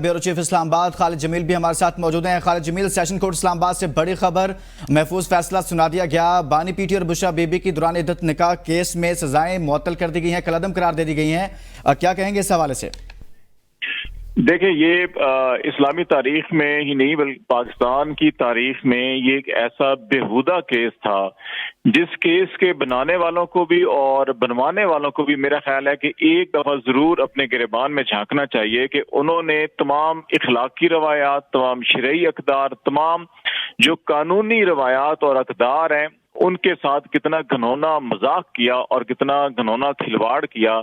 Bureau chief اسلام آباد خالد جمیل بھی ہمارے ساتھ موجود ہیں۔ خالد جمیل، سیشن کورٹ اسلام آباد سے بڑی خبر، محفوظ فیصلہ سنا دیا گیا۔ بانی پی ٹی اور بشرا بی بی کی دوران عدت نکاح کیس میں سزائیں معطل کر دی گئی ہیں، کالعدم قرار دے دی گئی ہیں، کیا کہیں گے اس حوالے سے؟ دیکھیں، یہ اسلامی تاریخ میں ہی نہیں بلکہ پاکستان کی تاریخ میں یہ ایک ایسا بےہودہ کیس تھا جس کیس کے بنانے والوں کو بھی اور بنوانے والوں کو بھی میرا خیال ہے کہ ایک دفعہ ضرور اپنے گریبان میں جھانکنا چاہیے کہ انہوں نے تمام اخلاقی روایات، تمام شرعی اقدار، تمام جو قانونی روایات اور اقدار ہیں ان کے ساتھ کتنا گھنونا مذاق کیا اور کتنا گھنونا کھلواڑ کیا۔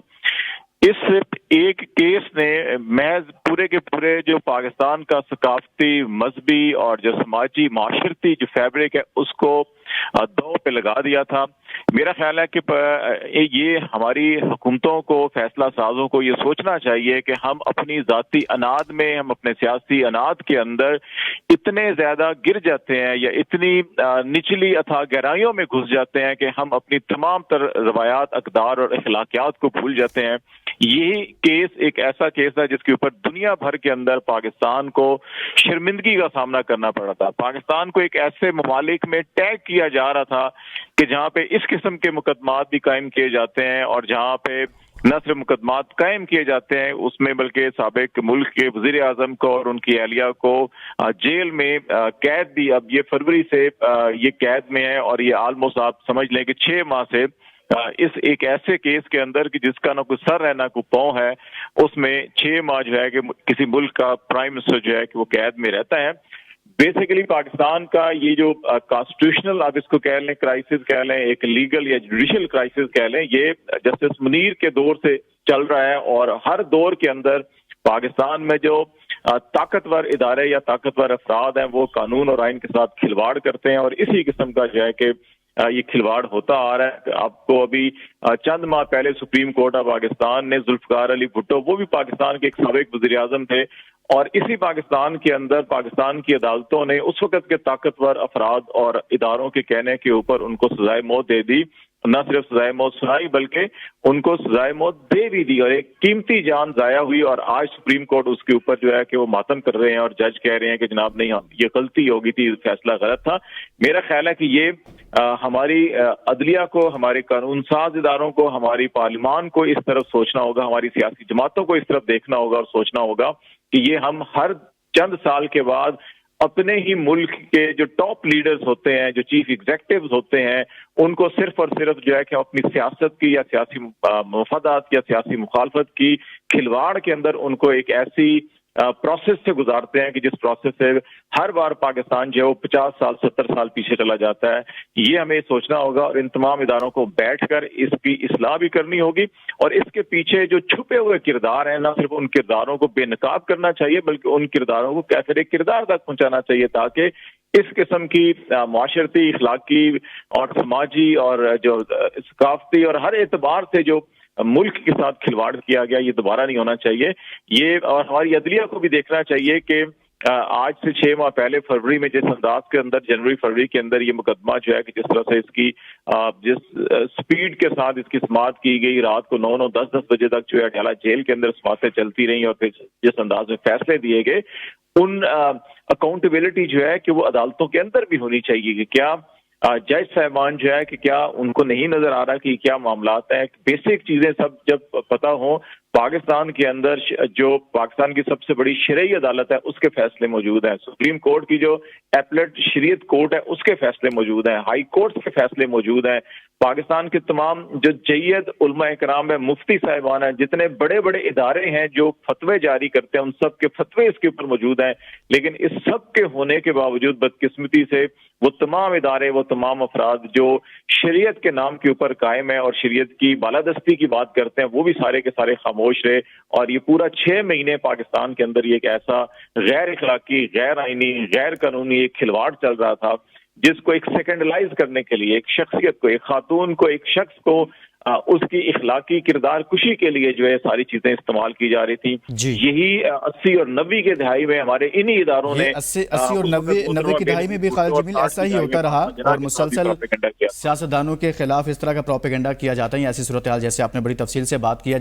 اس صرف ایک کیس نے محض پورے کے پورے جو پاکستان کا ثقافتی، مذہبی اور جو سماجی معاشرتی جو فیبرک ہے اس کو دو پہ لگا دیا تھا۔ میرا خیال ہے کہ یہ ہماری حکومتوں کو، فیصلہ سازوں کو یہ سوچنا چاہیے کہ ہم اپنی ذاتی اناد میں، ہم اپنے سیاسی اناد کے اندر اتنے زیادہ گر جاتے ہیں یا اتنی نچلی اتھاہ گہرائیوں میں گھس جاتے ہیں کہ ہم اپنی تمام تر روایات، اقدار اور اخلاقیات کو بھول جاتے ہیں۔ یہی کیس ایک ایسا کیس ہے جس کے اوپر دنیا بھر کے اندر پاکستان کو شرمندگی کا سامنا کرنا پڑا تھا۔ پاکستان کو ایک ایسے ممالک میں ٹیگ کیا جا رہا تھا کہ جہاں پہ اس قسم کے مقدمات بھی قائم کیے جاتے ہیں، اور جہاں پہ نہ صرف مقدمات قائم کیے جاتے ہیں اس میں بلکہ سابق ملک کے وزیر اعظم کو اور ان کی اہلیہ کو جیل میں قید بھی اب یہ فروری سے یہ قید میں ہے، اور یہ آلموسٹ آپ سمجھ لیں کہ 6 ماہ سے اس ایک ایسے کیس کے اندر کہ جس کا نہ کوئی سر ہے نہ کوئی پاؤں ہے، اس میں 6 ماہ جو ہے کہ کسی ملک کا پرائم منسٹر جو ہے کہ وہ قید میں رہتا ہے۔ بیسیکلی پاکستان کا یہ جو کانسٹیٹیوشنل، آپ اس کو کہہ لیں کرائسس کہہ لیں، ایک لیگل یا جوڈیشل کرائسس کہہ لیں، یہ جسٹس منیر کے دور سے چل رہا ہے، اور ہر دور کے اندر پاکستان میں جو طاقتور ادارے یا طاقتور افراد ہیں وہ قانون اور آئین کے ساتھ کھلواڑ کرتے ہیں، اور اسی قسم کا جو ہے کہ یہ کھلواڑ ہوتا آ رہا ہے۔ آپ کو ابھی چند ماہ پہلے سپریم کورٹ آف پاکستان نے ذوالفقار علی بھٹو، وہ بھی پاکستان کے ایک سابق وزیر اعظم تھے، اور اسی پاکستان کے اندر پاکستان کی عدالتوں نے اس وقت کے طاقتور افراد اور اداروں کے کہنے کے اوپر ان کو سزائے موت دے دی۔ نہ صرف سزائے موت سنائی بلکہ ان کو سزائے موت دے بھی دی، اور ایک قیمتی جان ضائع ہوئی، اور آج سپریم کورٹ اس کے اوپر جو ہے کہ وہ ماتم کر رہے ہیں، اور جج کہہ رہے ہیں کہ جناب نہیں، یہ غلطی ہوگی تھی، فیصلہ غلط تھا۔ میرا خیال ہے کہ یہ ہماری عدلیہ کو، ہمارے قانون ساز اداروں کو، ہماری پارلیمان کو اس طرف سوچنا ہوگا، ہماری سیاسی جماعتوں کو اس طرف دیکھنا ہوگا اور سوچنا ہوگا کہ یہ ہم ہر چند سال کے بعد اپنے ہی ملک کے جو ٹاپ لیڈرز ہوتے ہیں، جو چیف ایگزیکٹوز ہوتے ہیں، ان کو صرف اور صرف جو ہے کہ اپنی سیاست کی یا سیاسی مفادات یا سیاسی مخالفت کی کھلواڑ کے اندر ان کو ایک ایسی پروسیس سے گزارتے ہیں کہ جس پروسیس سے ہر بار پاکستان جو ہے وہ 50 سال 70 سال پیچھے چلا جاتا ہے۔ یہ ہمیں سوچنا ہوگا، اور ان تمام اداروں کو بیٹھ کر اس کی اصلاح بھی کرنی ہوگی، اور اس کے پیچھے جو چھپے ہوئے کردار ہیں، نہ صرف ان کرداروں کو بے نقاب کرنا چاہیے بلکہ ان کرداروں کو کیفر کردار تک پہنچانا چاہیے، تاکہ اس قسم کی معاشرتی، اخلاقی اور سماجی اور جو ثقافتی اور ہر اعتبار سے جو ملک کے ساتھ کھلواڑ کیا گیا، یہ دوبارہ نہیں ہونا چاہیے۔ یہ اور ہماری عدلیہ کو بھی دیکھنا چاہیے کہ آج سے 6 ماہ پہلے فروری میں جس انداز کے اندر، جنوری فروری کے اندر یہ مقدمہ جو ہے کہ جس طرح سے اس کی جس سپیڈ کے ساتھ اس کی سماعت کی گئی، رات کو 9 10 بجے تک جو ہے اڈیالہ جیل کے اندر سماعتیں چلتی رہیں، اور پھر جس انداز میں فیصلے دیے گئے، ان اکاؤنٹیبلٹی جو ہے کہ وہ عدالتوں کے اندر بھی ہونی چاہیے کہ کیا جج صاحبان جو ہے کہ کیا ان کو نہیں نظر آ رہا کہ کیا معاملات ہیں۔ بیسک چیزیں سب جب پتہ ہوں، پاکستان کے اندر جو پاکستان کی سب سے بڑی شرعی عدالت ہے اس کے فیصلے موجود ہیں، سپریم کورٹ کی جو ایپلیٹ شریعت کورٹ ہے اس کے فیصلے موجود ہیں، ہائی کورٹس کے فیصلے موجود ہیں، پاکستان کے تمام جو جید علماء کرام ہیں، مفتی صاحبان ہیں، جتنے بڑے بڑے ادارے ہیں جو فتوے جاری کرتے ہیں، ان سب کے فتوے اس کے اوپر موجود ہیں۔ لیکن اس سب کے ہونے کے باوجود بدقسمتی سے وہ تمام ادارے، وہ تمام افراد جو شریعت کے نام کے اوپر قائم ہیں اور شریعت کی بالادستی کی بات کرتے ہیں، وہ بھی سارے کے سارے خاموش رہے، اور یہ پورا 6 مہینے پاکستان کے اندر یہ ایک ایسا غیر اخلاقی، غیر آئینی، غیر قانونی ایک کھلواڑ چل رہا تھا جس کو ایک سیکنڈلائز کرنے کے لیے، ایک شخصیت کو، ایک خاتون کو، ایک شخص کو اس کی اخلاقی کردار کشی کے لیے جو ہے ساری چیزیں استعمال کی جا رہی تھیں۔ یہی 80 اور 90 کے دہائی میں ہمارے انہی اداروں نے 80 اور 90 کی دہائی میں بھی خالد جمیل ایسا ہی ہوتا رہا، اور مسلسل سیاستدانوں کے خلاف اس طرح کا پروپیگنڈا کیا جاتا ہے۔ ایسی صورتحال جیسے آپ نے بڑی تفصیل سے بات کی ہے۔